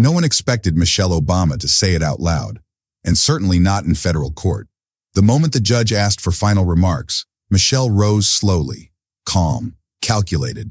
No one expected Michelle Obama to say it out loud, and certainly not in federal court. The moment the judge asked for final remarks, Michelle rose slowly, calm, calculated.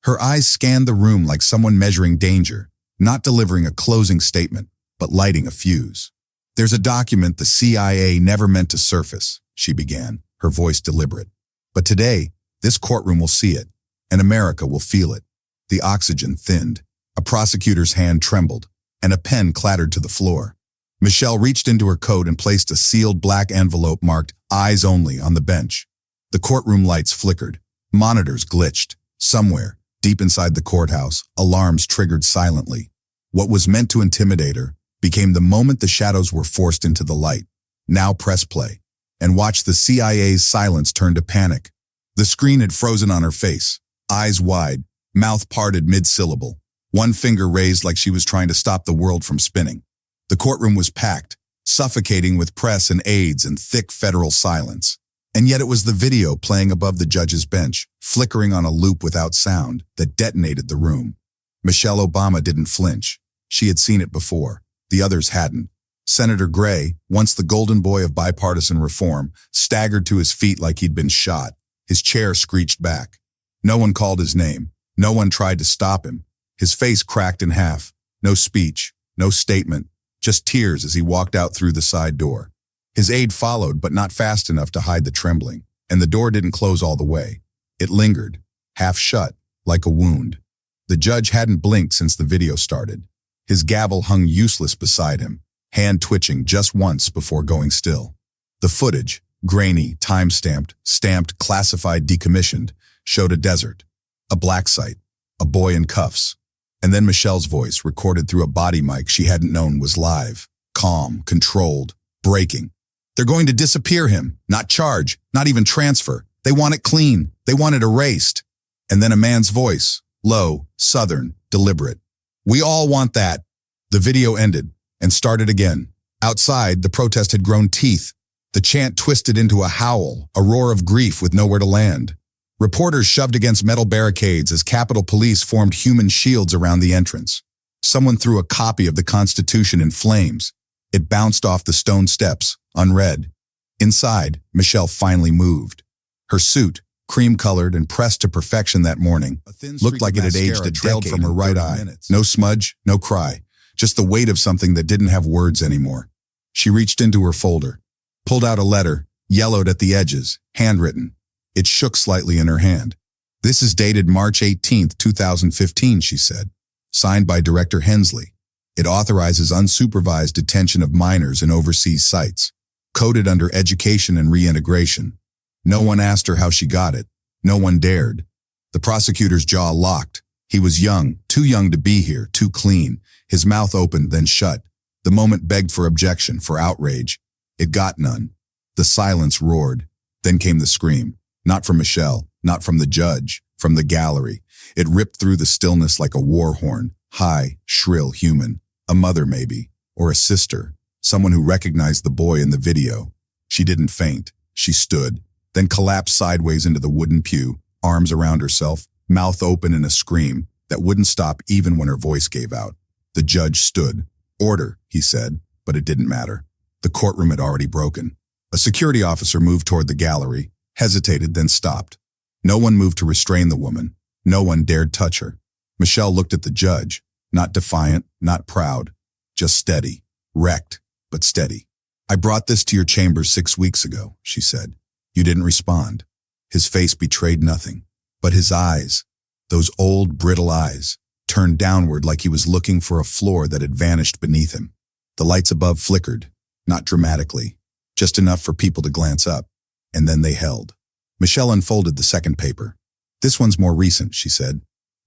Her eyes scanned the room like someone measuring danger, not delivering a closing statement, but lighting a fuse. "There's a document the CIA never meant to surface," she began, her voice deliberate. "But today, this courtroom will see it, and America will feel it." The oxygen thinned, a prosecutor's hand trembled, and a pen clattered to the floor. Michelle reached into her coat and placed a sealed black envelope marked "Eyes Only" on the bench. The courtroom lights flickered. Monitors glitched. Somewhere, deep inside the courthouse, alarms triggered silently. What was meant to intimidate her became the moment the shadows were forced into the light. Now press play, and watch the CIA's silence turn to panic. The screen had frozen on her face, eyes wide, mouth parted mid-syllable, one finger raised like she was trying to stop the world from spinning. The courtroom was packed, suffocating with press and aides and thick federal silence. And yet it was the video playing above the judge's bench, flickering on a loop without sound, that detonated the room. Michelle Obama didn't flinch. She had seen it before. The others hadn't. Senator Gray, once the golden boy of bipartisan reform, staggered to his feet like he'd been shot. His chair screeched back. No one called his name. No one tried to stop him. His face cracked in half. No speech, no statement, just tears as he walked out through the side door. His aide followed, but not fast enough to hide the trembling, and the door didn't close all the way. It lingered, half shut, like a wound. The judge hadn't blinked since the video started. His gavel hung useless beside him, hand twitching just once before going still. The footage, grainy, time-stamped, stamped, classified, decommissioned, showed a desert, a black site, a boy in cuffs, and then Michelle's voice, recorded through a body mic she hadn't known was live, calm, controlled, breaking. "They're going to disappear him, not charge, not even transfer. They want it clean. They want it erased." And then a man's voice, low, southern, deliberate. "We all want that." The video ended and started again. Outside, the protest had grown teeth. The chant twisted into a howl, a roar of grief with nowhere to land. Reporters shoved against metal barricades as Capitol Police formed human shields around the entrance. Someone threw a copy of the Constitution in flames. It bounced off the stone steps, unread. Inside, Michelle finally moved. Her suit, cream-colored and pressed to perfection that morning, looked like it had aged a decade from her right eye. No smudge, no cry, just the weight of something that didn't have words anymore. She reached into her folder, pulled out a letter, yellowed at the edges, handwritten. It shook slightly in her hand. "This is dated March 18th, 2015, she said. Signed by Director Hensley. It authorizes unsupervised detention of minors in overseas sites. Coded under education and reintegration." No one asked her how she got it. No one dared. The prosecutor's jaw locked. He was young, too young to be here, too clean. His mouth opened, then shut. The moment begged for objection, for outrage. It got none. The silence roared. Then came the scream. Not from Michelle, not from the judge, from the gallery. It ripped through the stillness like a war horn, high, shrill, human. A mother, maybe, or a sister, someone who recognized the boy in the video. She didn't faint. She stood, then collapsed sideways into the wooden pew, arms around herself, mouth open in a scream that wouldn't stop even when her voice gave out. The judge stood. "Order," he said, but it didn't matter. The courtroom had already broken. A security officer moved toward the gallery, hesitated, then stopped. No one moved to restrain the woman. No one dared touch her. Michelle looked at the judge, not defiant, not proud, just steady, wrecked, but steady. "I brought this to your chambers 6 weeks ago," she said. "You didn't respond." His face betrayed nothing, but his eyes, those old, brittle eyes, turned downward like he was looking for a floor that had vanished beneath him. The lights above flickered, not dramatically, just enough for people to glance up, and then they held. Michelle unfolded the second paper. "This one's more recent," she said.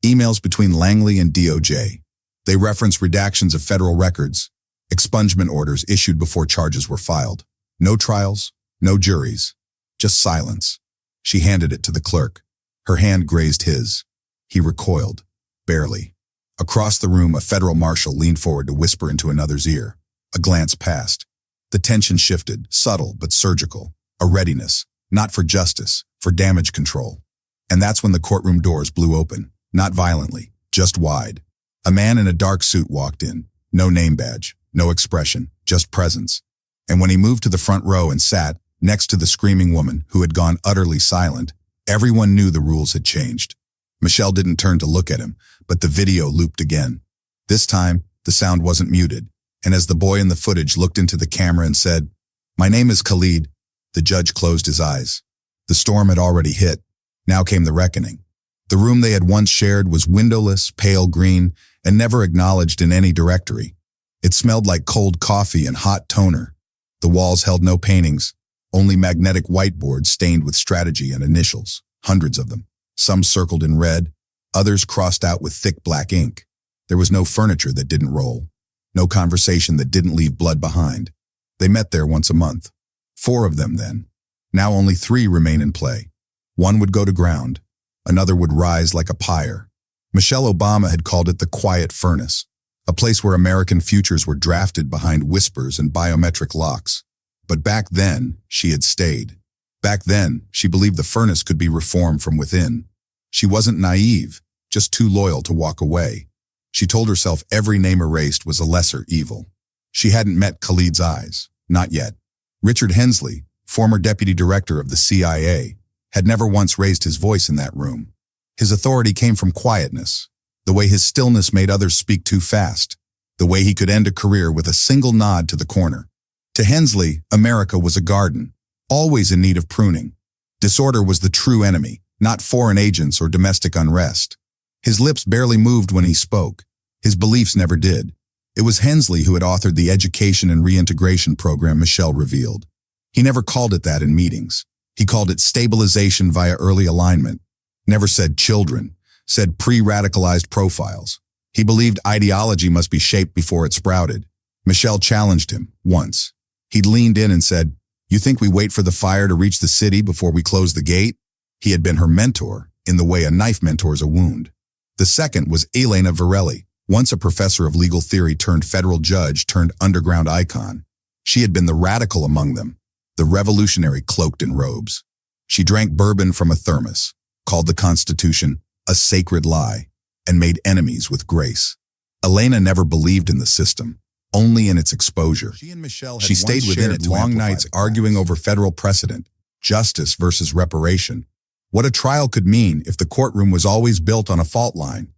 "Emails between Langley and DOJ. They reference redactions of federal records, expungement orders issued before charges were filed. No trials, no juries, just silence." She handed it to the clerk. Her hand grazed his. He recoiled, barely. Across the room, a federal marshal leaned forward to whisper into another's ear. A glance passed. The tension shifted, subtle but surgical. A readiness, not for justice, for damage control. And that's when the courtroom doors blew open, not violently, just wide. A man in a dark suit walked in, No name badge, no expression, just presence. And when he moved to the front row and sat next to the screaming woman who had gone utterly silent, everyone knew the rules had changed. Michelle didn't turn to look at him, but the video looped again. This time, the sound wasn't muted, and as the boy in the footage looked into the camera and said, "My name is Khalid," the judge closed his eyes. The storm had already hit. Now came the reckoning. The room they had once shared was windowless, pale green, and never acknowledged in any directory. It smelled like cold coffee and hot toner. The walls held no paintings, only magnetic whiteboards stained with strategy and initials, hundreds of them. Some circled in red, others crossed out with thick black ink. There was no furniture that didn't roll, no conversation that didn't leave blood behind. They met there once a month. 4 of them then. Now only 3 remain in play. One would go to ground, another would rise like a pyre. Michelle Obama had called it the quiet furnace, a place where American futures were drafted behind whispers and biometric locks. But back then, she had stayed. Back then, she believed the furnace could be reformed from within. She wasn't naive, just too loyal to walk away. She told herself every name erased was a lesser evil. She hadn't met Khalid's eyes, not yet. Richard Hensley, former deputy director of the CIA, had never once raised his voice in that room. His authority came from quietness, the way his stillness made others speak too fast, the way he could end a career with a single nod to the corner. To Hensley, America was a garden, always in need of pruning. Disorder was the true enemy, not foreign agents or domestic unrest. His lips barely moved when he spoke. His beliefs never did. It was Hensley who had authored the education and reintegration program Michelle revealed. He never called it that in meetings. He called it stabilization via early alignment. Never said children, said pre-radicalized profiles. He believed ideology must be shaped before it sprouted. Michelle challenged him, once. He'd leaned in and said, "You think we wait for the fire to reach the city before we close the gate?" He had been her mentor, in the way a knife mentors a wound. The second was Elena Varelli, once a professor of legal theory turned federal judge turned underground icon. She had been the radical among them, the revolutionary cloaked in robes. She drank bourbon from a thermos, called the Constitution a sacred lie, and made enemies with grace. Elena never believed in the system, only in its exposure. She stayed within it long nights arguing over federal precedent, justice versus reparation. What a trial could mean if the courtroom was always built on a fault line.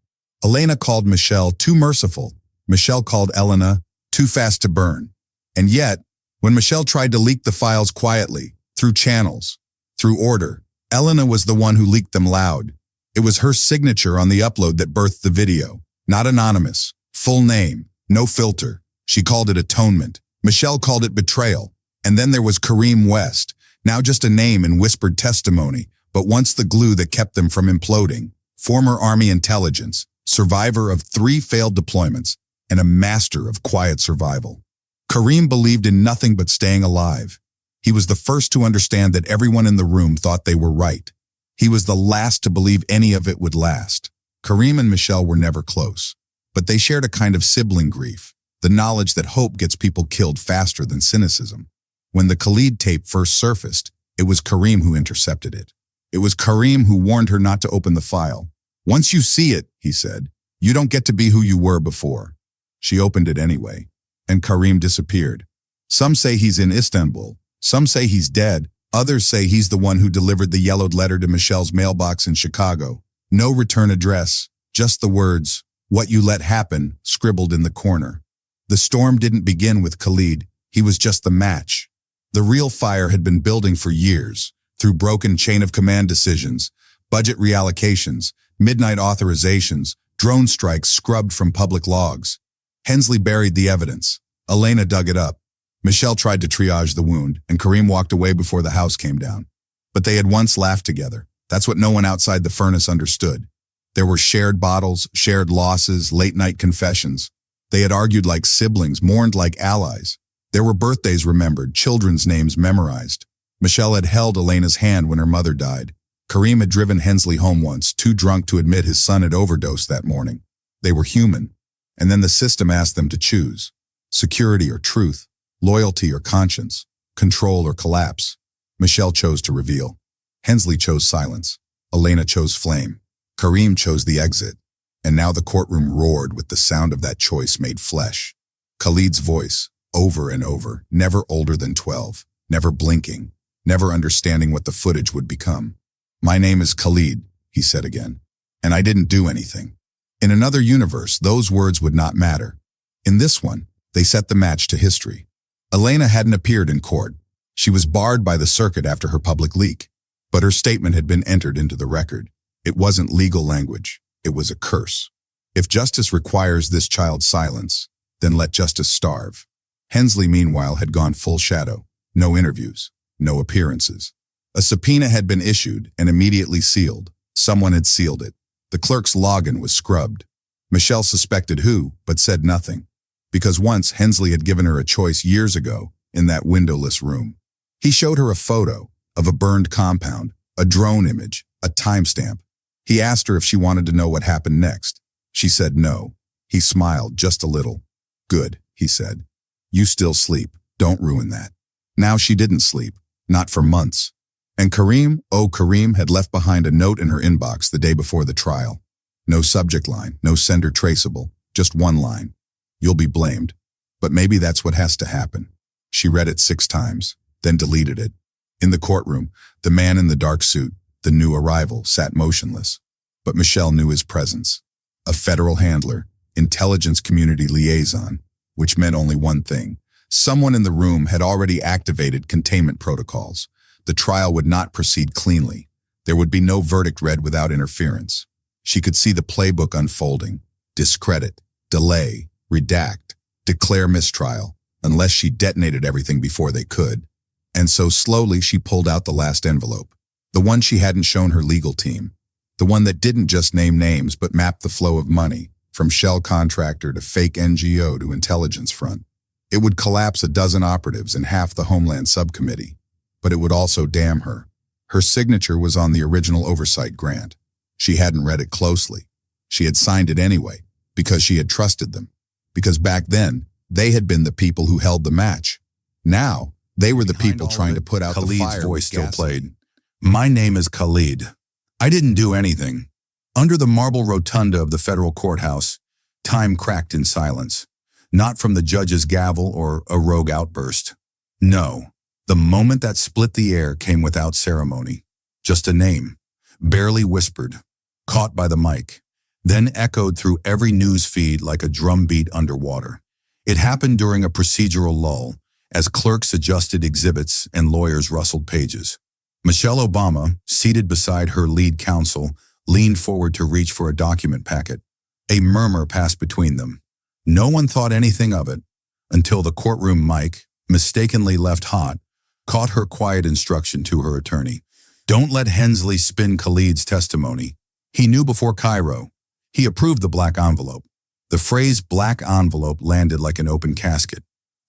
Elena called Michelle too merciful. Michelle called Elena too fast to burn. And yet, when Michelle tried to leak the files quietly, through channels, through order, Elena was the one who leaked them loud. It was her signature on the upload that birthed the video. Not anonymous, full name, no filter. She called it atonement. Michelle called it betrayal. And then there was Kareem West, now just a name in whispered testimony, but once the glue that kept them from imploding. Former Army intelligence, survivor of 3 failed deployments, and a master of quiet survival. Kareem believed in nothing but staying alive. He was the first to understand that everyone in the room thought they were right. He was the last to believe any of it would last. Kareem and Michelle were never close, but they shared a kind of sibling grief, the knowledge that hope gets people killed faster than cynicism. When the Khalid tape first surfaced, it was Kareem who intercepted it. It was Kareem who warned her not to open the file. "Once you see it," he said, "you don't get to be who you were before." She opened it anyway, and Kareem disappeared. Some say he's in Istanbul. Some say he's dead. Others say he's the one who delivered the yellowed letter to Michelle's mailbox in Chicago. No return address, just the words, "What you let happen," scribbled in the corner. The storm didn't begin with Khalid. He was just the match. The real fire had been building for years, through broken chain of command decisions, budget reallocations, midnight authorizations, drone strikes scrubbed from public logs. Hensley buried the evidence. Elena dug it up. Michelle tried to triage the wound, and Kareem walked away before the house came down. But they had once laughed together. That's what no one outside the furnace understood. There were shared bottles, shared losses, late-night confessions. They had argued like siblings, mourned like allies. There were birthdays remembered, children's names memorized. Michelle had held Elena's hand when her mother died. Kareem had driven Hensley home once, too drunk to admit his son had overdosed that morning. They were human. And then the system asked them to choose. Security or truth, loyalty or conscience, control or collapse. Michelle chose to reveal. Hensley chose silence. Elena chose flame. Kareem chose the exit. And now the courtroom roared with the sound of that choice made flesh. Khalid's voice, over and over, never older than 12, never blinking, never understanding what the footage would become. "My name is Khalid," he said again, "and I didn't do anything." In another universe, those words would not matter. In this one, they set the match to history. Elena hadn't appeared in court. She was barred by the circuit after her public leak, but her statement had been entered into the record. It wasn't legal language. It was a curse. If justice requires this child's silence, then let justice starve. Hensley, meanwhile, had gone full shadow. No interviews, no appearances. A subpoena had been issued and immediately sealed. Someone had sealed it. The clerk's login was scrubbed. Michelle suspected who, but said nothing. Because once Hensley had given her a choice years ago in that windowless room. He showed her a photo of a burned compound, a drone image, a timestamp. He asked her if she wanted to know what happened next. She said no. He smiled just a little. "Good," he said. "You still sleep. Don't ruin that." Now she didn't sleep, not for months. And Kareem had left behind a note in her inbox the day before the trial. No subject line, no sender traceable, just one line. "You'll be blamed. But maybe that's what has to happen." She read it 6 times, then deleted it. In the courtroom, the man in the dark suit, the new arrival, sat motionless. But Michelle knew his presence. A federal handler, intelligence community liaison, which meant only one thing. Someone in the room had already activated containment protocols. The trial would not proceed cleanly. There would be no verdict read without interference. She could see the playbook unfolding. Discredit, delay, redact, declare mistrial, unless she detonated everything before they could. And so slowly she pulled out the last envelope. The one she hadn't shown her legal team. The one that didn't just name names but mapped the flow of money, from shell contractor to fake NGO to intelligence front. It would collapse a dozen operatives and half the Homeland Subcommittee. But it would also damn her. Her signature was on the original oversight grant. She hadn't read it closely. She had signed it anyway, because she had trusted them. Because back then, they had been the people who held the match. Now, they were the people trying to put out the fire. Khalid's voice still played. "My name is Khalid. I didn't do anything." Under the marble rotunda of the federal courthouse, time cracked in silence. Not from the judge's gavel or a rogue outburst. No. The moment that split the air came without ceremony. Just a name, barely whispered, caught by the mic, then echoed through every news feed like a drumbeat underwater. It happened during a procedural lull, as clerks adjusted exhibits and lawyers rustled pages. Michelle Obama, seated beside her lead counsel, leaned forward to reach for a document packet. A murmur passed between them. No one thought anything of it, until the courtroom mic, mistakenly left hot, caught her quiet instruction to her attorney. "Don't let Hensley spin Khalid's testimony. He knew before Cairo. He approved the black envelope." The phrase "black envelope" landed like an open casket.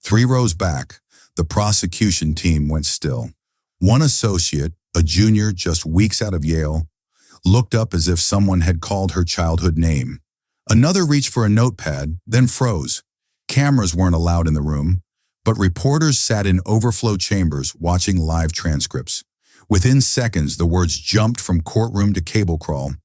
3 rows back, the prosecution team went still. One associate, a junior just weeks out of Yale, looked up as if someone had called her childhood name. Another reached for a notepad, then froze. Cameras weren't allowed in the room, but reporters sat in overflow chambers watching live transcripts. Within seconds, the words jumped from courtroom to cable crawl.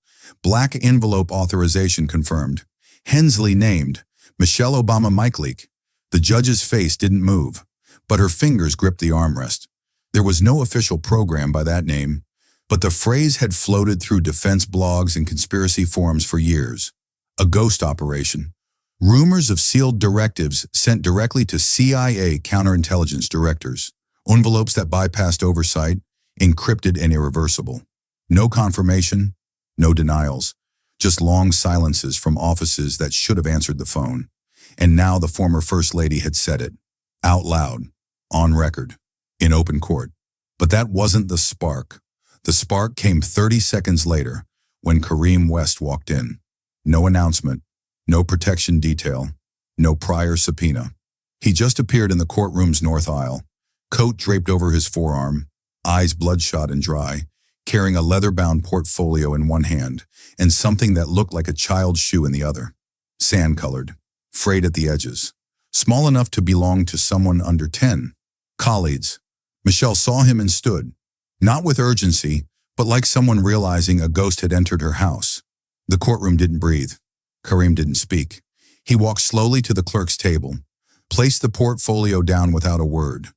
"Black envelope authorization confirmed. Hensley named. Michelle Obama mic leak." The judge's face didn't move, but her fingers gripped the armrest. There was no official program by that name, but the phrase had floated through defense blogs and conspiracy forums for years. A ghost operation. Rumors of sealed directives sent directly to CIA counterintelligence directors. Envelopes that bypassed oversight, encrypted and irreversible. No confirmation, no denials. Just long silences from offices that should have answered the phone. And now the former First Lady had said it. Out loud. On record. In open court. But that wasn't the spark. The spark came 30 seconds later, when Kareem West walked in. No announcement. No protection detail, no prior subpoena. He just appeared in the courtroom's north aisle, coat draped over his forearm, eyes bloodshot and dry, carrying a leather-bound portfolio in one hand and something that looked like a child's shoe in the other. Sand-colored, frayed at the edges, small enough to belong to someone under 10. Colleagues. Michelle saw him and stood, not with urgency, but like someone realizing a ghost had entered her house. The courtroom didn't breathe. Kareem didn't speak. He walked slowly to the clerk's table, placed the portfolio down without a word,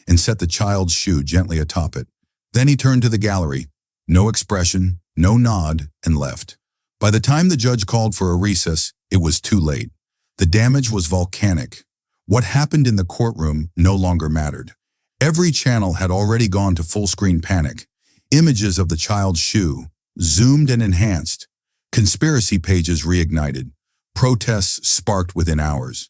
and set the child's shoe gently atop it. Then he turned to the gallery, no expression, no nod, and left. By the time the judge called for a recess, it was too late. The damage was volcanic. What happened in the courtroom no longer mattered. Every channel had already gone to full-screen panic. Images of the child's shoe, zoomed and enhanced. Conspiracy pages reignited. Protests sparked within hours.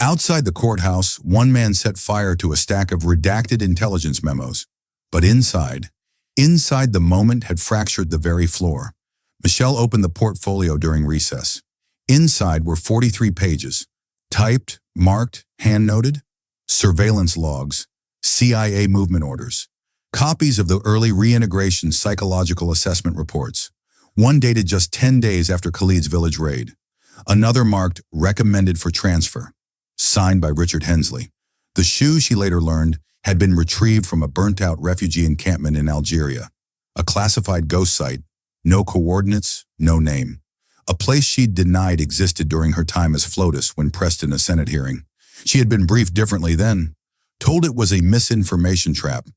Outside the courthouse, one man set fire to a stack of redacted intelligence memos. But inside the moment had fractured the very floor. Michelle opened the portfolio during recess. Inside were 43 pages, typed, marked, hand-noted, surveillance logs, CIA movement orders, copies of the early reintegration psychological assessment reports, one dated just 10 days after Khalid's village raid, another marked recommended for transfer, signed by Richard Hensley. The shoe, she later learned, had been retrieved from a burnt-out refugee encampment in Algeria, a classified ghost site, no coordinates, no name. A place she'd denied existed during her time as FLOTUS when pressed in a Senate hearing. She had been briefed differently then, told it was a misinformation trap,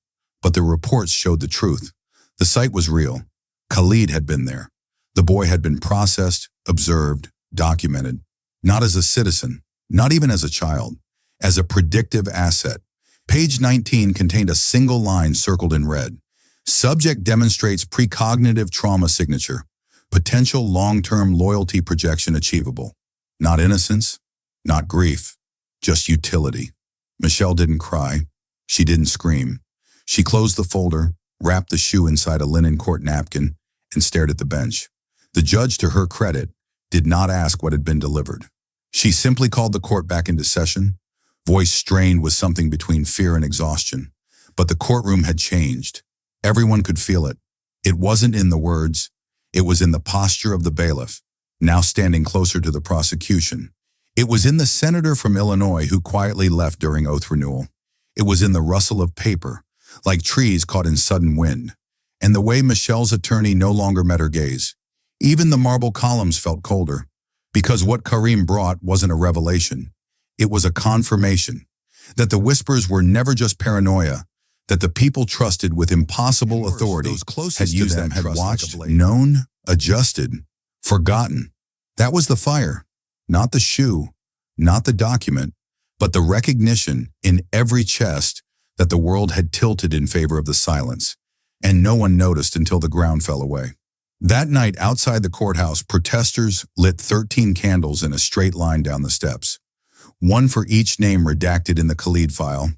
but the reports showed the truth. The site was real. Khalid had been there. The boy had been processed, observed, documented, not as a citizen, not even as a child, as a predictive asset. Page 19 contained a single line circled in red. Subject demonstrates precognitive trauma signature. Potential long-term loyalty projection achievable. Not innocence, not grief, just utility. Michelle didn't cry. She didn't scream. She closed the folder, wrapped the shoe inside a linen court napkin, and stared at the bench. The judge, to her credit, did not ask what had been delivered. She simply called the court back into session, voice strained with something between fear and exhaustion. But the courtroom had changed. Everyone could feel it. It wasn't in the words. It was in the posture of the bailiff, now standing closer to the prosecution. It was in the senator from Illinois who quietly left during oath renewal. It was in the rustle of paper, like trees caught in sudden wind, and the way Michelle's attorney no longer met her gaze. Even the marble columns felt colder, because what Karim brought wasn't a revelation. It was a confirmation that the whispers were never just paranoia, that the people trusted with impossible authority had used them, had watched, known, adjusted, forgotten. That was the fire, not the shoe, not the document, but the recognition in every chest that the world had tilted in favor of the silence, and no one noticed until the ground fell away. That night outside the courthouse, protesters lit 13 candles in a straight line down the steps, one for each name redacted in the Khalid file.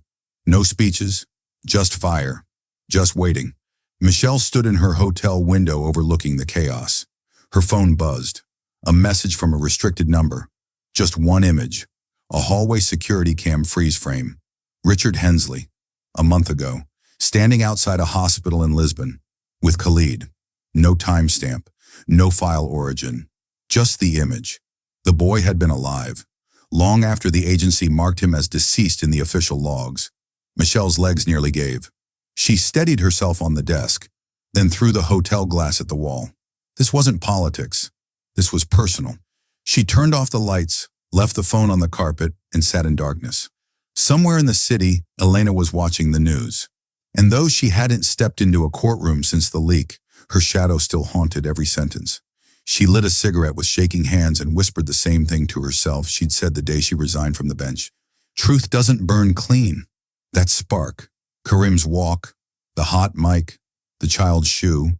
No speeches, just fire, just waiting. Michelle stood in her hotel window overlooking the chaos. Her phone buzzed. A message from a restricted number. Just one image. A hallway security cam freeze frame. Richard Hensley, a month ago, standing outside a hospital in Lisbon, with Khalid. No timestamp, no file origin, just the image. The boy had been alive, long after the agency marked him as deceased in the official logs. Michelle's legs nearly gave. She steadied herself on the desk, then threw the hotel glass at the wall. This wasn't politics. This was personal. She turned off the lights, left the phone on the carpet, and sat in darkness. Somewhere in the city, Elena was watching the news. And though she hadn't stepped into a courtroom since the leak, her shadow still haunted every sentence. She lit a cigarette with shaking hands and whispered the same thing to herself she'd said the day she resigned from the bench. Truth doesn't burn clean. That spark, Karim's walk, the hot mic, the child's shoe,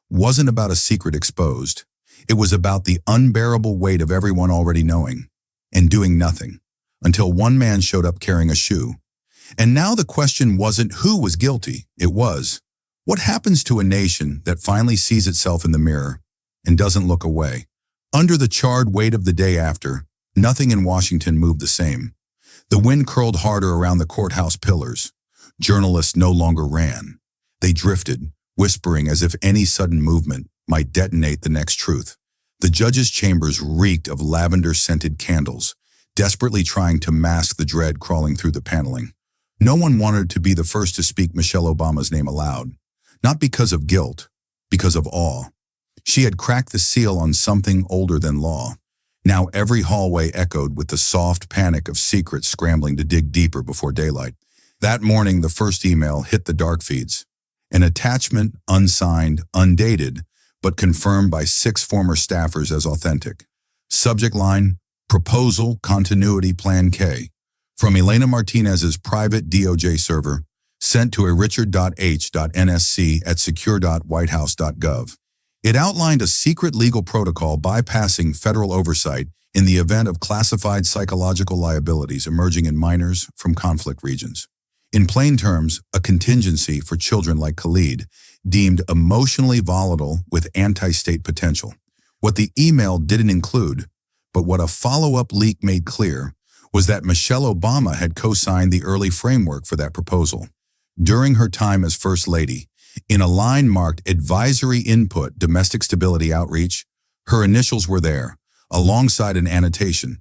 wasn't about a secret exposed. It was about the unbearable weight of everyone already knowing and doing nothing until one man showed up carrying a shoe. And now the question wasn't who was guilty. It was, what happens to a nation that finally sees itself in the mirror and doesn't look away? Under the charred weight of the day after, nothing in Washington moved the same. The wind curled harder around the courthouse pillars. Journalists no longer ran. They drifted, whispering as if any sudden movement might detonate the next truth. The judge's chambers reeked of lavender-scented candles, desperately trying to mask the dread crawling through the paneling. No one wanted to be the first to speak Michelle Obama's name aloud, not because of guilt, because of awe. She had cracked the seal on something older than law. Now every hallway echoed with the soft panic of secrets scrambling to dig deeper before daylight. That morning, the first email hit the dark feeds. An attachment, unsigned, undated, but confirmed by 6 former staffers as authentic. Subject line, Proposal Continuity Plan K. From Elena Martinez's private DOJ server, sent to a richard.h.nsc at secure.whitehouse.gov. It outlined a secret legal protocol bypassing federal oversight in the event of classified psychological liabilities emerging in minors from conflict regions. In plain terms, a contingency for children like Khalid, deemed emotionally volatile with anti-state potential. What the email didn't include, but what a follow-up leak made clear, was that Michelle Obama had co-signed the early framework for that proposal. During her time as First Lady, in a line marked Advisory Input Domestic Stability Outreach, her initials were there, alongside an annotation,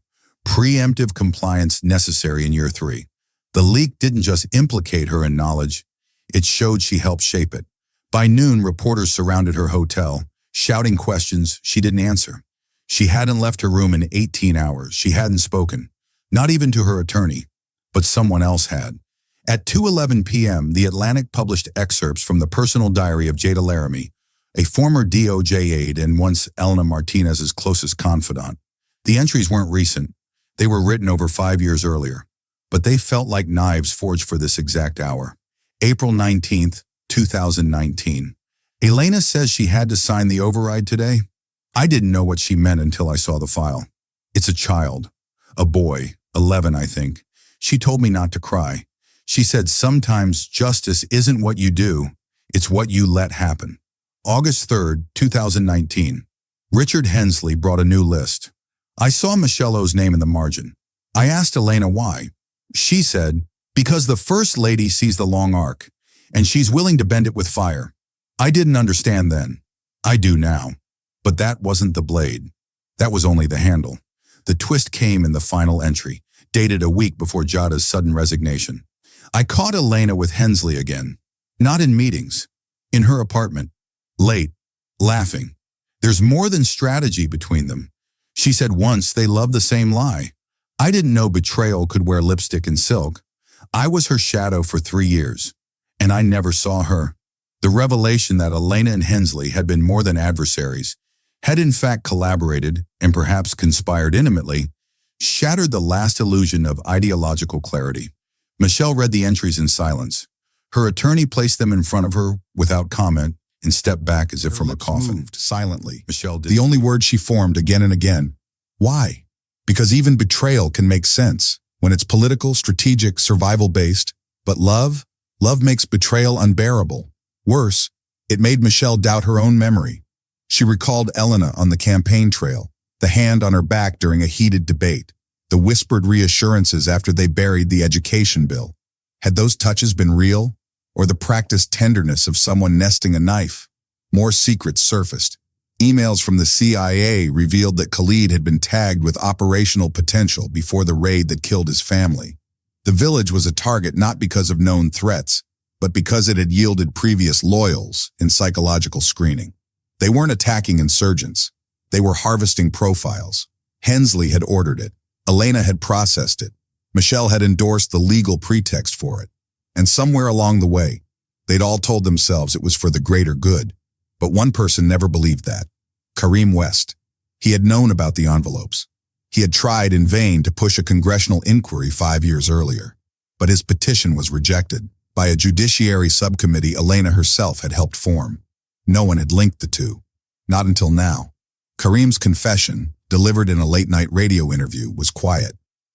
Preemptive Compliance Necessary in Year 3. The leak didn't just implicate her in knowledge, it showed she helped shape it. By noon, reporters surrounded her hotel, shouting questions she didn't answer. She hadn't left her room in 18 hours. She hadn't spoken, not even to her attorney, but someone else had. At 2:11 p.m., The Atlantic published excerpts from the personal diary of Jada Laramie, a former DOJ aide and once Elena Martinez's closest confidant. The entries weren't recent. They were written over 5 years earlier, but they felt like knives forged for this exact hour. April 19th, 2019. Elena says she had to sign the override today. I didn't know what she meant until I saw the file. It's a child, a boy, 11, I think. She told me not to cry. She said sometimes justice isn't what you do, it's what you let happen. August 3rd, 2019. Richard Hensley brought a new list. I saw Michelle O's name in the margin. I asked Elena why. She said, because the First Lady sees the long arc, and she's willing to bend it with fire. I didn't understand then. I do now. But that wasn't the blade. That was only the handle. The twist came in the final entry, dated a week before Jada's sudden resignation. I caught Elena with Hensley again. Not in meetings. In her apartment. Late. Laughing. There's more than strategy between them. She said once they loved the same lie. I didn't know betrayal could wear lipstick and silk. I was her shadow for 3 years, and I never saw her. The revelation that Elena and Hensley had been more than adversaries, had in fact collaborated and perhaps conspired intimately, shattered the last illusion of ideological clarity. Michelle read the entries in silence. Her attorney placed them in front of her without comment and stepped back as if from a coffin. Moved silently. Michelle did. The only word she formed again and again. Why? Because even betrayal can make sense when it's political, strategic, survival-based. But love makes betrayal unbearable. Worse, it made Michelle doubt her own memory. She recalled Elena on the campaign trail, the hand on her back during a heated debate, the whispered reassurances after they buried the education bill. Had those touches been real, or the practiced tenderness of someone nesting a knife? More secrets surfaced. Emails from the CIA revealed that Khalid had been tagged with operational potential before the raid that killed his family. The village was a target not because of known threats, but because it had yielded previous loyals in psychological screening. They weren't attacking insurgents. They were harvesting profiles. Hensley had ordered it. Elena had processed it. Michelle had endorsed the legal pretext for it. And somewhere along the way, they'd all told themselves it was for the greater good. But one person never believed that. Kareem West. He had known about the envelopes. He had tried in vain to push a congressional inquiry 5 years earlier. But his petition was rejected by a judiciary subcommittee Elena herself had helped form. No one had linked the two. Not until now. Kareem's confession, delivered in a late-night radio interview, was quiet,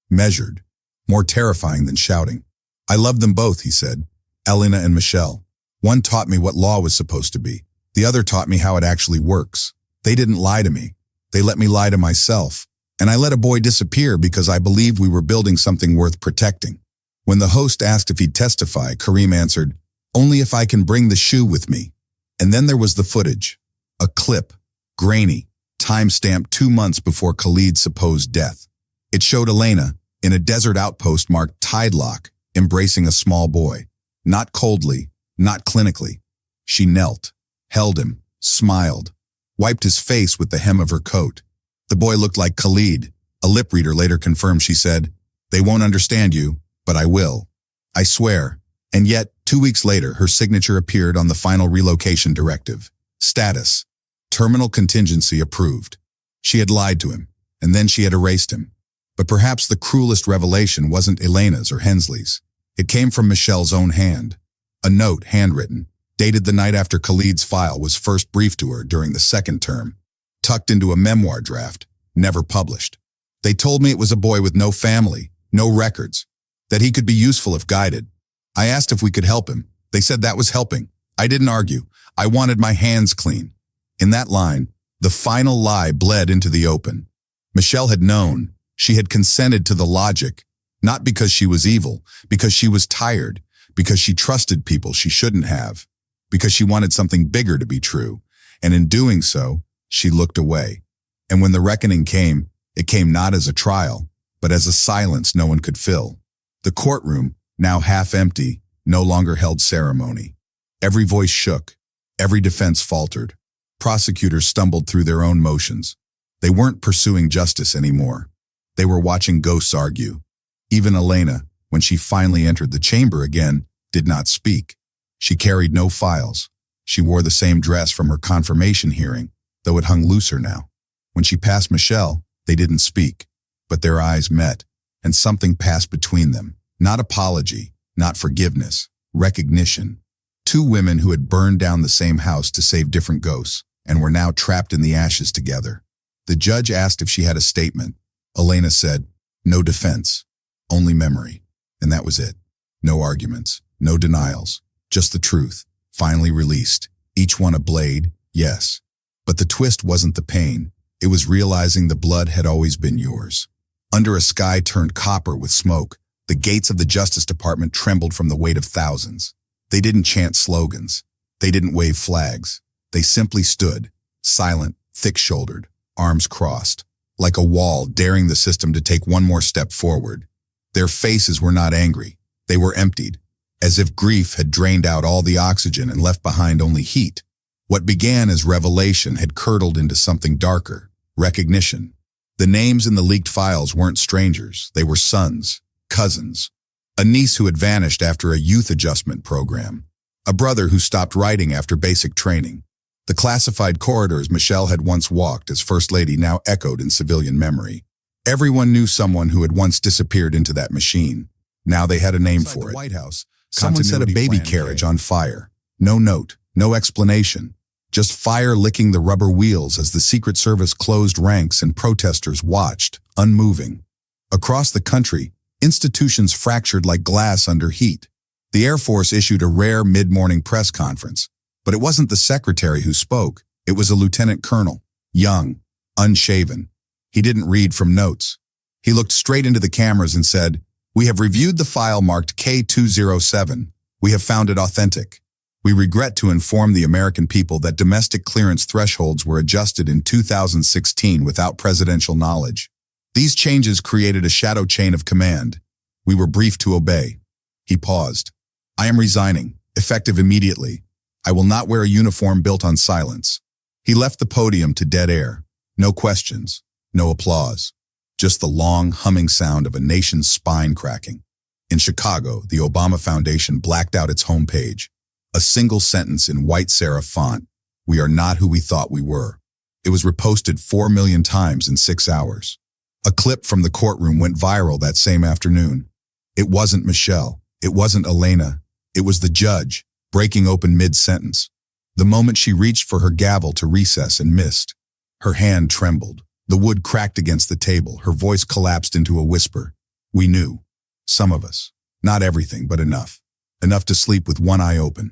measured, more terrifying than shouting. I loved them both, he said, Elena and Michelle. One taught me what law was supposed to be. The other taught me how it actually works. They didn't lie to me. They let me lie to myself. And I let a boy disappear because I believed we were building something worth protecting. When the host asked if he'd testify, Kareem answered, only if I can bring the shoe with me. And then there was the footage. A clip, grainy, time-stamped 2 months before Khalid's supposed death. It showed Elena, in a desert outpost marked Tide Lock, embracing a small boy. Not coldly, not clinically. She knelt, held him, smiled, wiped his face with the hem of her coat. The boy looked like Khalid. A lip reader later confirmed. She said, "They won't understand you, but I will. I swear." And yet, 2 weeks later, her signature appeared on the final relocation directive. Status: terminal contingency approved. She had lied to him, and then she had erased him. But perhaps the cruelest revelation wasn't Elena's or Hensley's. It came from Michelle's own hand. A note, handwritten, dated the night after Khalid's file was first briefed to her during the second term, tucked into a memoir draft, never published. "They told me it was a boy with no family, no records, that he could be useful if guided. I asked if we could help him. They said that was helping. I didn't argue. I wanted my hands clean." In that line, the final lie bled into the open. Michelle had known. She had consented to the logic, not because she was evil, because she was tired, because she trusted people she shouldn't have, because she wanted something bigger to be true. And in doing so, she looked away. And when the reckoning came, it came not as a trial, but as a silence no one could fill. The courtroom, now half empty, no longer held ceremony. Every voice shook. Every defense faltered. Prosecutors stumbled through their own motions. They weren't pursuing justice anymore. They were watching ghosts argue. Even Elena, when she finally entered the chamber again, did not speak. She carried no files. She wore the same dress from her confirmation hearing, though it hung looser now. When she passed Michelle, they didn't speak, but their eyes met, and something passed between them. Not apology, not forgiveness, recognition. Two women who had burned down the same house to save different ghosts, and were now trapped in the ashes together. The judge asked if she had a statement. Elena said, "No defense, only memory." And that was it. No arguments, no denials, just the truth, finally released. Each one a blade, yes. But the twist wasn't the pain. It was realizing the blood had always been yours. Under a sky turned copper with smoke, the gates of the Justice Department trembled from the weight of thousands. They didn't chant slogans. They didn't wave flags. They simply stood, silent, thick-shouldered, arms crossed, like a wall daring the system to take one more step forward. Their faces were not angry. They were emptied, as if grief had drained out all the oxygen and left behind only heat. What began as revelation had curdled into something darker, recognition. The names in the leaked files weren't strangers. They were sons, cousins. A niece who had vanished after a youth adjustment program. A brother who stopped writing after basic training. The classified corridors Michelle had once walked as First Lady now echoed in civilian memory. Everyone knew someone who had once disappeared into that machine. Now they had a name for it. White House, someone set a baby carriage on fire. No note, no explanation. Just fire licking the rubber wheels as the Secret Service closed ranks and protesters watched, unmoving. Across the country, institutions fractured like glass under heat. The Air Force issued a rare mid-morning press conference. But it wasn't the secretary who spoke. It was a lieutenant colonel, young, unshaven. He didn't read from notes. He looked straight into the cameras and said, "We have reviewed the file marked K207. We have found it authentic. We regret to inform the American people that domestic clearance thresholds were adjusted in 2016 without presidential knowledge. These changes created a shadow chain of command. We were briefed to obey." He paused. "I am resigning, effective immediately. I will not wear a uniform built on silence." He left the podium to dead air. No questions, no applause. Just the long, humming sound of a nation's spine cracking. In Chicago, the Obama Foundation blacked out its homepage. A single sentence in white serif font, "We are not who we thought we were." It was reposted 4 million times in 6 hours. A clip from the courtroom went viral that same afternoon. It wasn't Michelle. It wasn't Elena. It was the judge, breaking open mid-sentence. The moment she reached for her gavel to recess and missed. Her hand trembled. The wood cracked against the table. Her voice collapsed into a whisper. "We knew. Some of us. Not everything, but enough. Enough to sleep with one eye open."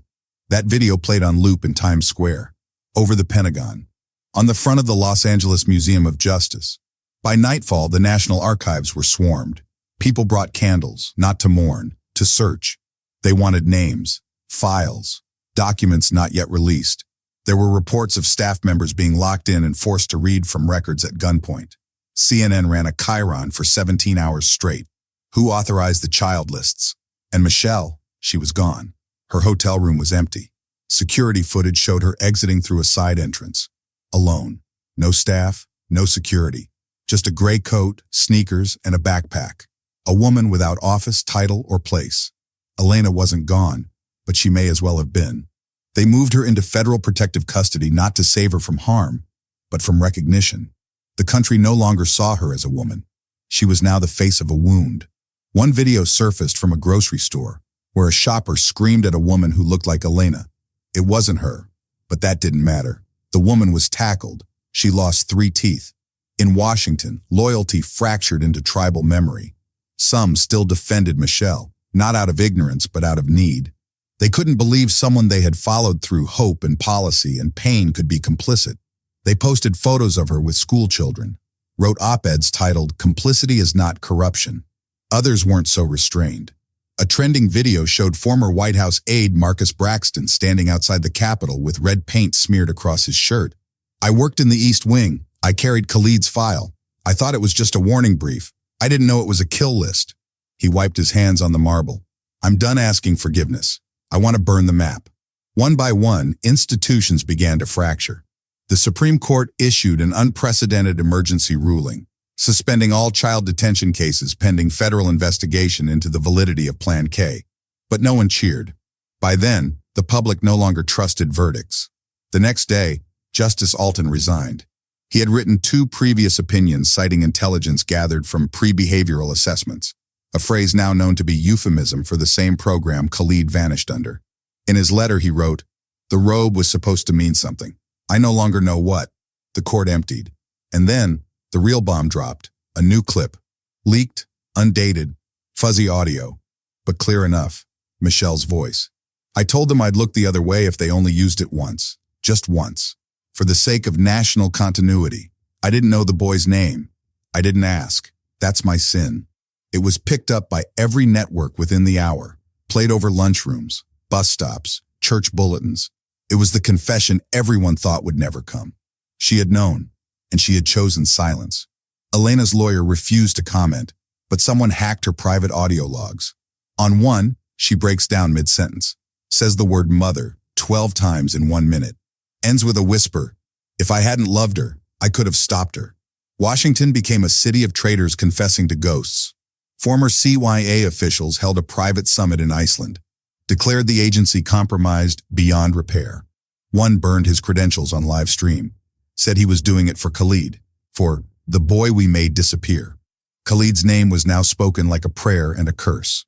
That video played on loop in Times Square, over the Pentagon, on the front of the Los Angeles Museum of Justice. By nightfall, the National Archives were swarmed. People brought candles, not to mourn, to search. They wanted names, files, documents not yet released. There were reports of staff members being locked in and forced to read from records at gunpoint. CNN ran a chyron for 17 hours straight. Who authorized the child lists? And Michelle, she was gone. Her hotel room was empty. Security footage showed her exiting through a side entrance. Alone. No staff, No security. Just a gray coat, sneakers, and a backpack. A woman without office, title, or place. Elena wasn't gone, but she may as well have been. They moved her into federal protective custody not to save her from harm, but from recognition. The country no longer saw her as a woman. She was now the face of a wound. One video surfaced from a grocery store, where a shopper screamed at a woman who looked like Elena. It wasn't her, but that didn't matter. The woman was tackled. She lost 3 teeth. In Washington, loyalty fractured into tribal memory. Some still defended Michelle, not out of ignorance, but out of need. They couldn't believe someone they had followed through hope and policy and pain could be complicit. They posted photos of her with school children, wrote op-eds titled, "Complicity is not corruption." Others weren't so restrained. A trending video showed former White House aide Marcus Braxton standing outside the Capitol with red paint smeared across his shirt. "I worked in the East Wing. I carried Khalid's file. I thought it was just a warning brief. I didn't know it was a kill list." He wiped his hands on the marble. "I'm done asking forgiveness. I want to burn the map." One by one, institutions began to fracture. The Supreme Court issued an unprecedented emergency ruling, suspending all child detention cases pending federal investigation into the validity of Plan K. But no one cheered. By then, the public no longer trusted verdicts. The next day, Justice Alton resigned. He had written 2 previous opinions citing intelligence gathered from pre-behavioral assessments, a phrase now known to be euphemism for the same program Khalid vanished under. In his letter, he wrote, "The robe was supposed to mean something. I no longer know what." The court emptied. And then, the real bomb dropped, a new clip. Leaked, undated, fuzzy audio, but clear enough. Michelle's voice. "I told them I'd look the other way if they only used it once. Just once. For the sake of national continuity. I didn't know the boy's name. I didn't ask. That's my sin." It was picked up by every network within the hour, played over lunchrooms, bus stops, church bulletins. It was the confession everyone thought would never come. She had known, and she had chosen silence. Elena's lawyer refused to comment, but someone hacked her private audio logs. On one, she breaks down mid-sentence, says the word mother 12 times in 1 minute, ends with a whisper, "If I hadn't loved her, I could have stopped her." Washington became a city of traitors confessing to ghosts. Former CYA officials held a private summit in Iceland, declared the agency compromised beyond repair. One burned his credentials on live stream, said he was doing it for Khalid, for the boy we made disappear. Khalid's name was now spoken like a prayer and a curse.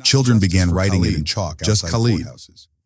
Children began writing it in chalk, just Khalid,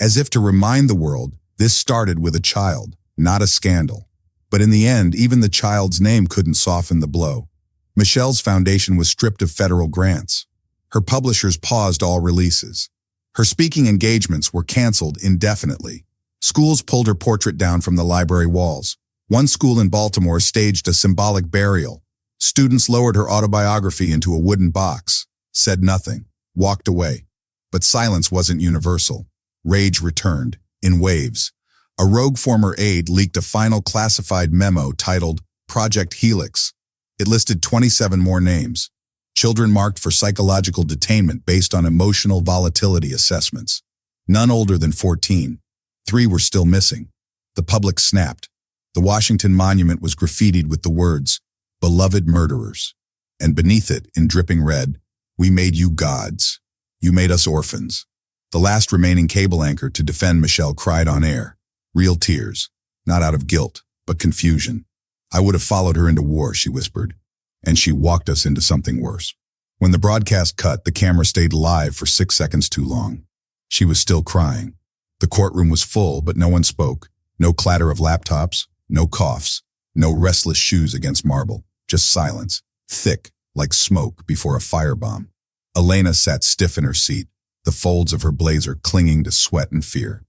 as if to remind the world this started with a child, not a scandal. But in the end, even the child's name couldn't soften the blow. Michelle's foundation was stripped of federal grants. Her publishers paused all releases. Her speaking engagements were canceled indefinitely. Schools pulled her portrait down from the library walls. One school in Baltimore staged a symbolic burial. Students lowered her autobiography into a wooden box, said nothing, walked away. But silence wasn't universal. Rage returned, in waves. A rogue former aide leaked a final classified memo titled Project Helix. It listed 27 more names. Children marked for psychological detainment based on emotional volatility assessments. None older than 14. 3 were still missing. The public snapped. The Washington Monument was graffitied with the words, "Beloved murderers." And beneath it, in dripping red, "We made you gods. You made us orphans." The last remaining cable anchor to defend Michelle cried on air. Real tears, not out of guilt, but confusion. "I would have followed her into war," she whispered, "and she walked us into something worse." When the broadcast cut, the camera stayed live for 6 seconds too long. She was still crying. The courtroom was full, but no one spoke. No clatter of laptops, no coughs, no restless shoes against marble, just silence, thick like smoke before a firebomb. Elena sat stiff in her seat, the folds of her blazer clinging to sweat and fear.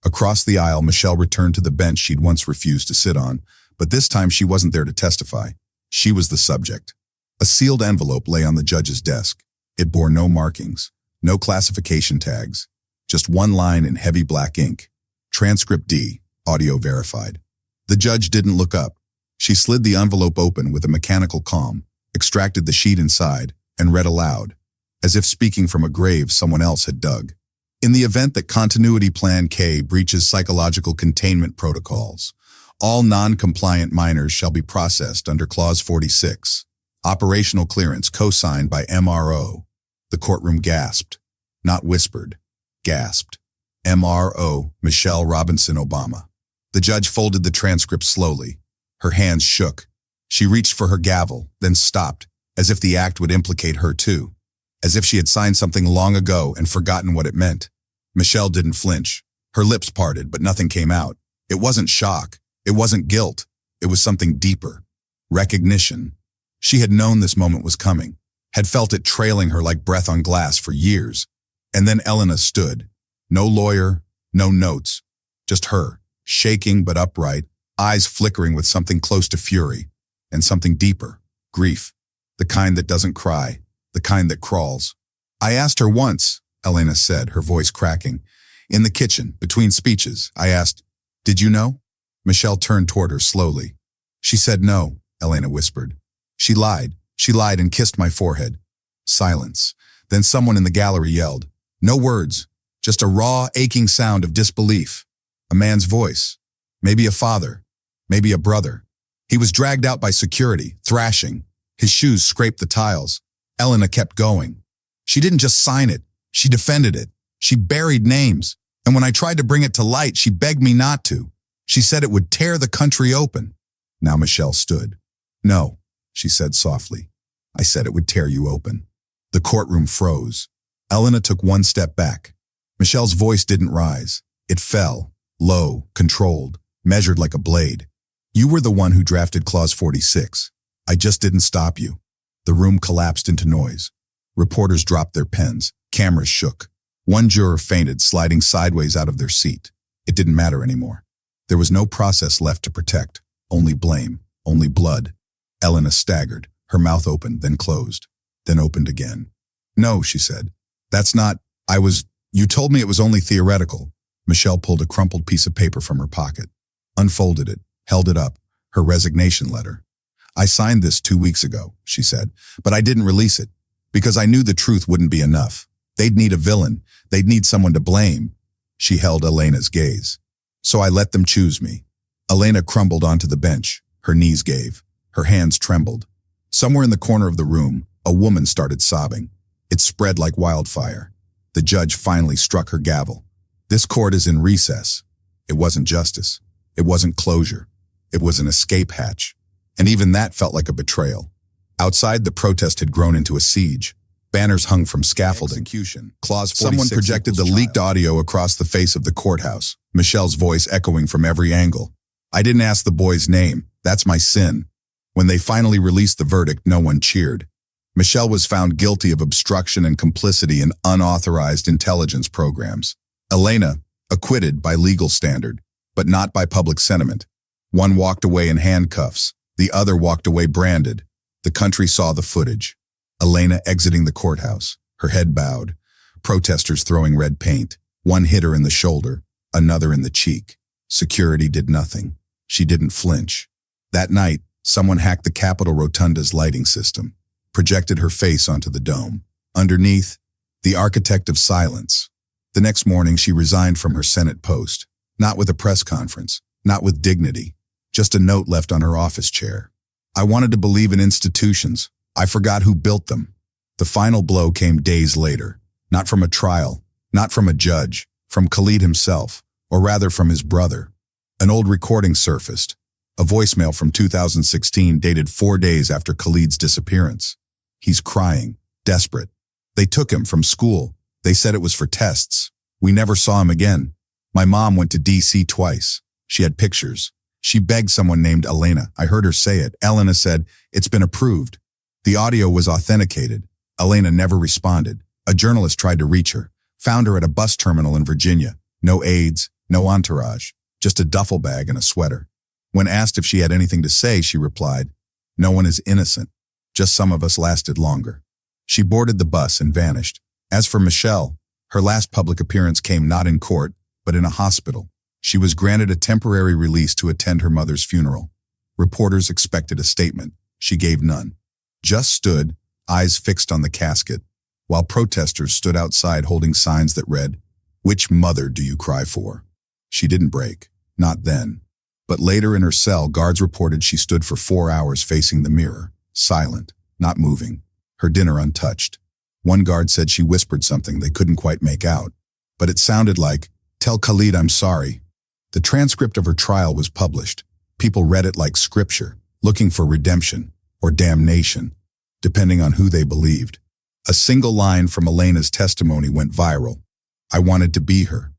Across the aisle, Michelle returned to the bench she'd once refused to sit on, but this time she wasn't there to testify. She was the subject. A sealed envelope lay on the judge's desk. It bore no markings, no classification tags, just one line in heavy black ink. Transcript D, audio verified. The judge didn't look up. She slid the envelope open with a mechanical calm, extracted the sheet inside, and read aloud, as if speaking from a grave someone else had dug. In the event that Continuity Plan K breaches psychological containment protocols, All non-compliant minors shall be processed under Clause 46. Operational clearance co-signed by MRO. The courtroom gasped. Not whispered. Gasped. MRO, Michelle Robinson Obama. The judge folded the transcript slowly. Her hands shook. She reached for her gavel, then stopped, as if the act would implicate her too. As if she had signed something long ago and forgotten what it meant. Michelle didn't flinch. Her lips parted, but nothing came out. It wasn't shock. It wasn't guilt. It was something deeper. Recognition. She had known this moment was coming, had felt it trailing her like breath on glass for years. And then Elena stood. No lawyer, no notes. Just her, shaking but upright, eyes flickering with something close to fury, and something deeper, grief. The kind that doesn't cry, the kind that crawls. I asked her once, Elena said, her voice cracking. In the kitchen, between speeches, I asked, "Did you know?" Michelle turned toward her slowly. She said no, Elena whispered. She lied and kissed my forehead. Silence. Then someone in the gallery yelled. No words, just a raw, aching sound of disbelief. A man's voice. Maybe a father. Maybe a brother. He was dragged out by security, thrashing. His shoes scraped the tiles. Elena kept going. She didn't just sign it. She defended it. She buried names. And when I tried to bring it to light, she begged me not to. She said it would tear the country open. Now Michelle stood. No, she said softly. I said it would tear you open. The courtroom froze. Elena took one step back. Michelle's voice didn't rise. It fell, low, controlled, measured like a blade. You were the one who drafted Clause 46. I just didn't stop you. The room collapsed into noise. Reporters dropped their pens. Cameras shook. One juror fainted, sliding sideways out of their seat. It didn't matter anymore. There was no process left to protect. Only blame. Only blood. Elena staggered. Her mouth opened, then closed. Then opened again. No, she said. That's not... You told me it was only theoretical. Michelle pulled a crumpled piece of paper from her pocket. Unfolded it. Held it up. Her resignation letter. I signed this 2 weeks ago, she said, but I didn't release it. Because I knew the truth wouldn't be enough. They'd need a villain. They'd need someone to blame. She held Elena's gaze. So I let them choose me. Elena crumbled onto the bench. Her knees gave. Her hands trembled. Somewhere in the corner of the room, a woman started sobbing. It spread like wildfire. The judge finally struck her gavel. This court is in recess. It wasn't justice. It wasn't closure. It was an escape hatch. And even that felt like a betrayal. Outside, the protest had grown into a siege. Banners hung from scaffolding. Execution. Clause 46. Someone projected the leaked audio across the face of the courthouse, Michelle's voice echoing from every angle. I didn't ask the boy's name. That's my sin. When they finally released the verdict, no one cheered. Michelle was found guilty of obstruction and complicity in unauthorized intelligence programs. Elena, acquitted by legal standard, but not by public sentiment. One walked away in handcuffs. The other walked away branded. The country saw the footage. Elena exiting the courthouse, her head bowed. Protesters throwing red paint. One hit her in the shoulder, another in the cheek. Security did nothing. She didn't flinch. That night, someone hacked the Capitol Rotunda's lighting system, projected her face onto the dome. Underneath, the architect of silence. The next morning, she resigned from her Senate post, not with a press conference, not with dignity, just a note left on her office chair. I wanted to believe in institutions. I forgot who built them. The final blow came days later, not from a trial, not from a judge, from Khalid himself, or rather from his brother. An old recording surfaced, a voicemail from 2016 dated 4 days after Khalid's disappearance. He's crying, desperate. They took him from school. They said it was for tests. We never saw him again. My mom went to D.C. twice. She had pictures. She begged someone named Elena. I heard her say it. Elena said, "It's been approved." The audio was authenticated. Elena never responded. A journalist tried to reach her, found her at a bus terminal in Virginia. No aides, no entourage, just a duffel bag and a sweater. When asked if she had anything to say, she replied, "No one is innocent. Just some of us lasted longer." She boarded the bus and vanished. As for Michelle, her last public appearance came not in court, but in a hospital. She was granted a temporary release to attend her mother's funeral. Reporters expected a statement. She gave none. Just stood, eyes fixed on the casket, while protesters stood outside holding signs that read, "Which mother do you cry for?" She didn't break. Not then. But later in her cell, guards reported she stood for 4 hours facing the mirror, silent, not moving, her dinner untouched. One guard said she whispered something they couldn't quite make out, but it sounded like, "Tell Khalid I'm sorry." The transcript of her trial was published. People read it like scripture, looking for redemption or damnation, depending on who they believed. A single line from Elena's testimony went viral. "I wanted to be her.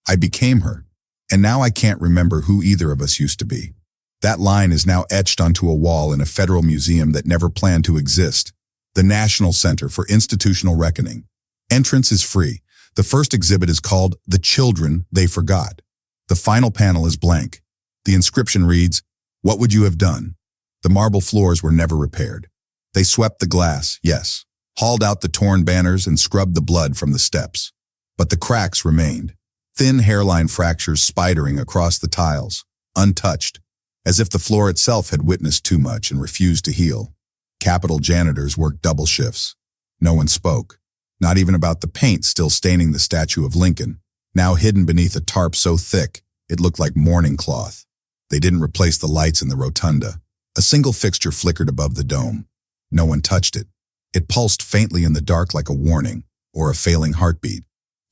I became her. And now I can't remember who either of us used to be." That line is now etched onto a wall in a federal museum that never planned to exist, the National Center for Institutional Reckoning. Entrance is free. The first exhibit is called "The Children They Forgot." The final panel is blank. The inscription reads, "What would you have done?" The marble floors were never repaired. They swept the glass, yes, hauled out the torn banners and scrubbed the blood from the steps. But the cracks remained, thin hairline fractures spidering across the tiles, untouched, as if the floor itself had witnessed too much and refused to heal. Capitol janitors worked double shifts. No one spoke, not even about the paint still staining the statue of Lincoln, now hidden beneath a tarp so thick it looked like mourning cloth. They didn't replace the lights in the rotunda. A single fixture flickered above the dome. No one touched it. It pulsed faintly in the dark like a warning or a failing heartbeat.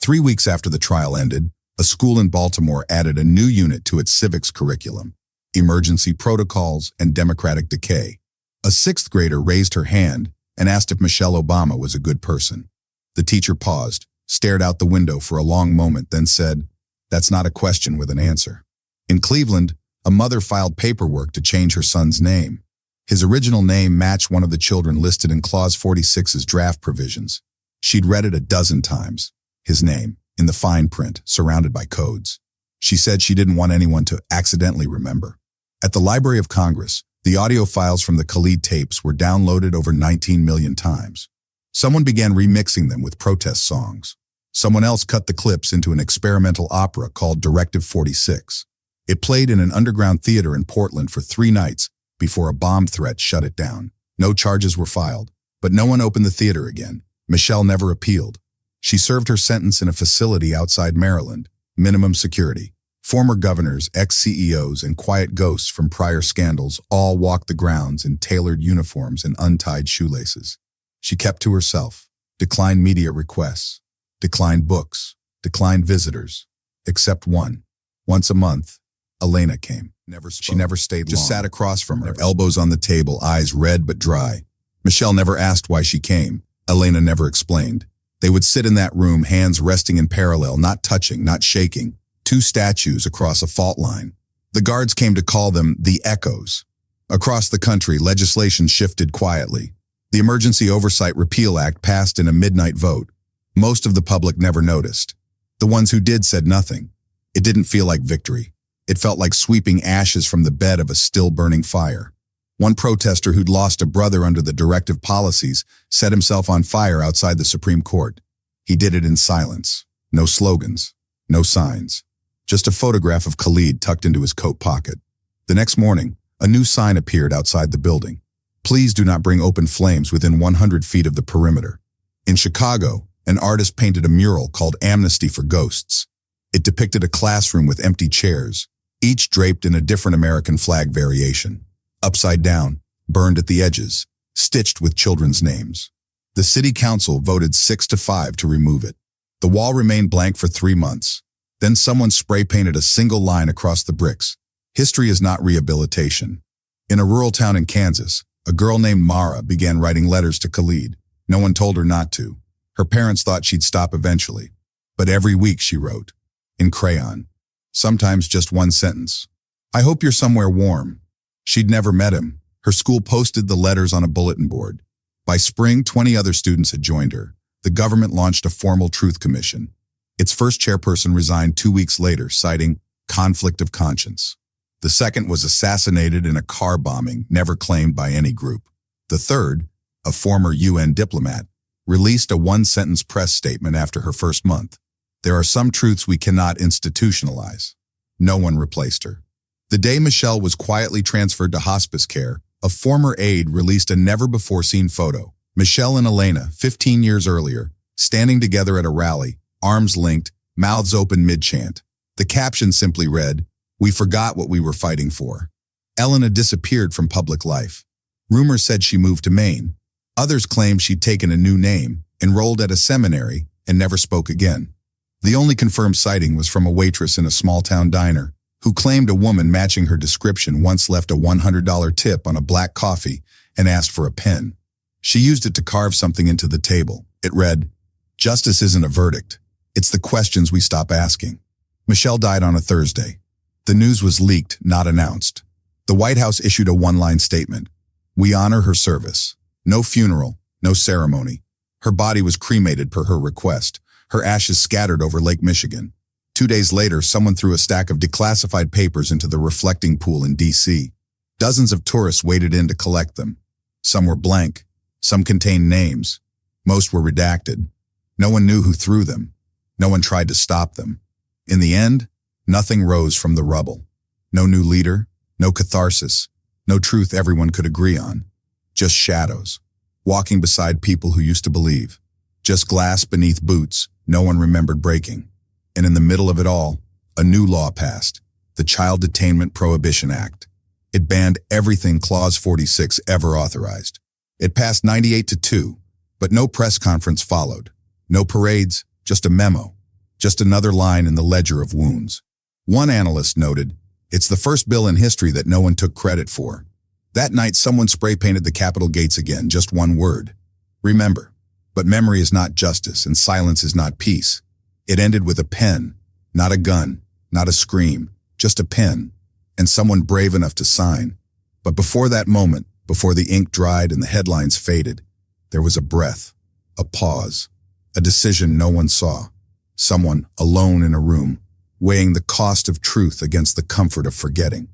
3 weeks after the trial ended, a school in Baltimore added a new unit to its civics curriculum: emergency protocols and democratic decay. A 6th grader raised her hand and asked if Michelle Obama was a good person. The teacher paused, stared out the window for a long moment, then said, "That's not a question with an answer." In Cleveland, a mother filed paperwork to change her son's name. His original name matched one of the children listed in Clause 46's draft provisions. She'd read it a dozen times. His name, in the fine print, surrounded by codes. She said she didn't want anyone to accidentally remember. At the Library of Congress, the audio files from the Khalid tapes were downloaded over 19 million times. Someone began remixing them with protest songs. Someone else cut the clips into an experimental opera called Directive 46. It played in an underground theater in Portland for 3 nights before a bomb threat shut it down. No charges were filed, but no one opened the theater again. Michelle never appealed. She served her sentence in a facility outside Maryland, minimum security. Former governors, ex-CEOs, and quiet ghosts from prior scandals all walked the grounds in tailored uniforms and untied shoelaces. She kept to herself, declined media requests, declined books, declined visitors, except one. Once a month, Elena came. She never stayed long. Just sat across from her, elbows on the table, eyes red but dry. Michelle never asked why she came. Elena never explained. They would sit in that room, hands resting in parallel, not touching, not shaking. 2 statues across a fault line. The guards came to call them the Echoes. Across the country, legislation shifted quietly. The Emergency Oversight Repeal Act passed in a midnight vote. Most of the public never noticed. The ones who did said nothing. It didn't feel like victory. It felt like sweeping ashes from the bed of a still-burning fire. One protester who'd lost a brother under the directive policies set himself on fire outside the Supreme Court. He did it in silence. No slogans. No signs. Just a photograph of Khalid tucked into his coat pocket. The next morning, a new sign appeared outside the building. "Please do not bring open flames within 100 feet of the perimeter." In Chicago, an artist painted a mural called Amnesty for Ghosts. It depicted a classroom with empty chairs, each draped in a different American flag variation. Upside down, burned at the edges, stitched with children's names. The city council voted 6-5 to remove it. The wall remained blank for 3 months. Then someone spray-painted a single line across the bricks. "History is not rehabilitation." In a rural town in Kansas, a girl named Mara began writing letters to Khalid. No one told her not to. Her parents thought she'd stop eventually. But every week she wrote, in crayon. Sometimes just one sentence. "I hope you're somewhere warm." She'd never met him. Her school posted the letters on a bulletin board. By spring, 20 other students had joined her. The government launched a formal truth commission. Its first chairperson resigned 2 weeks later, citing conflict of conscience. The second was assassinated in a car bombing never claimed by any group. The third, a former UN diplomat, released a 1-sentence press statement after her first month. "There are some truths we cannot institutionalize." No one replaced her. The day Michelle was quietly transferred to hospice care, a former aide released a never-before-seen photo. Michelle and Elena, 15 years earlier, standing together at a rally, arms linked, mouths open mid-chant. The caption simply read, We forgot what we were fighting for. Elena disappeared from public life. Rumors said she moved to Maine. Others claimed she'd taken a new name, enrolled at a seminary, and never spoke again. The only confirmed sighting was from a waitress in a small-town diner, who claimed a woman matching her description once left a $100 tip on a black coffee and asked for a pen. She used it to carve something into the table. It read, "Justice isn't a verdict. It's the questions we stop asking." Michelle died on a Thursday. The news was leaked, not announced. The White House issued a one-line statement. "We honor her service." No funeral, no ceremony. Her body was cremated per her request, her ashes scattered over Lake Michigan. 2 days later, someone threw a stack of declassified papers into the reflecting pool in D.C. Dozens of tourists waded in to collect them. Some were blank, some contained names. Most were redacted. No one knew who threw them. No one tried to stop them. In the end, nothing rose from the rubble. No new leader, no catharsis, no truth everyone could agree on. Just shadows, walking beside people who used to believe. Just glass beneath boots no one remembered breaking. And in the middle of it all, a new law passed, the Child Detainment Prohibition Act. It banned everything Clause 46 ever authorized. It passed 98-2, but no press conference followed. No parades, just a memo. Just another line in the ledger of wounds. One analyst noted, "It's the first bill in history that no one took credit for." That night, someone spray-painted the Capitol gates again, just one word. Remember. But memory is not justice, and silence is not peace. It ended with a pen, not a gun, not a scream, just a pen, and someone brave enough to sign. But before that moment, before the ink dried and the headlines faded, there was a breath, a pause, a decision no one saw. Someone alone in a room, weighing the cost of truth against the comfort of forgetting.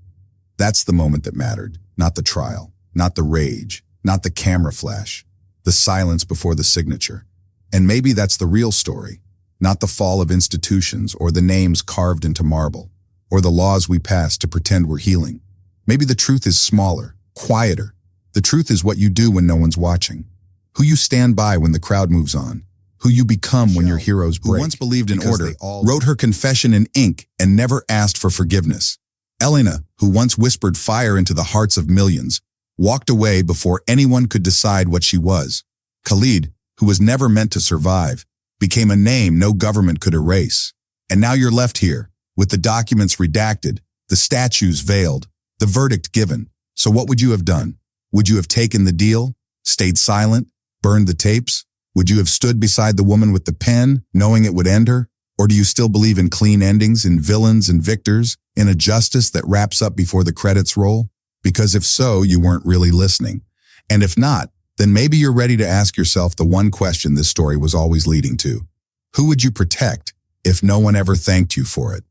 That's the moment that mattered, not the trial, not the rage, not the camera flash, the silence before the signature. And maybe that's the real story, not the fall of institutions or the names carved into marble, or the laws we pass to pretend we're healing. Maybe the truth is smaller, quieter. The truth is what you do when no one's watching, who you stand by when the crowd moves on, who you become when your heroes break. Who once believed in order, wrote her confession in ink and never asked for forgiveness. Elena, who once whispered fire into the hearts of millions, walked away before anyone could decide what she was. Khalid, who was never meant to survive, became a name no government could erase. And now you're left here, with the documents redacted, the statues veiled, the verdict given. So what would you have done? Would you have taken the deal, stayed silent, burned the tapes? Would you have stood beside the woman with the pen, knowing it would end her? Or do you still believe in clean endings, in villains and victors, in a justice that wraps up before the credits roll? Because if so, you weren't really listening. And if not, then maybe you're ready to ask yourself the one question this story was always leading to. Who would you protect if no one ever thanked you for it?